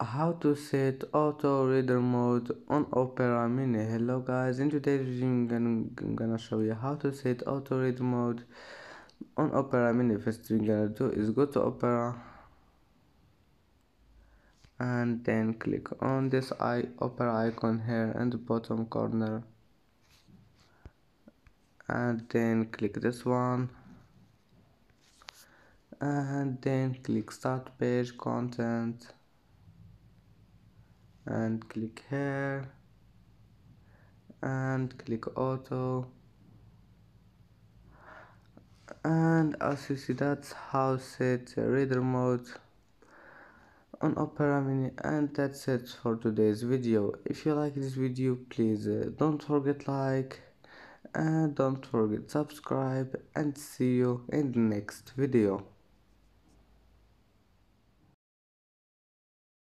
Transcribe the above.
How to set auto reader mode on Opera Mini. Hello guys, in today's video I'm gonna show you how to set auto reader mode on Opera Mini. First thing you're gonna do is go to Opera and then click on this Opera icon here in the bottom corner, and then click this one, and then click start page content and click here and click auto, and as you see, that's how set reader mode on Opera Mini. And that's it for today's video. If you like this video, please don't forget like and don't forget subscribe, and see you in the next video.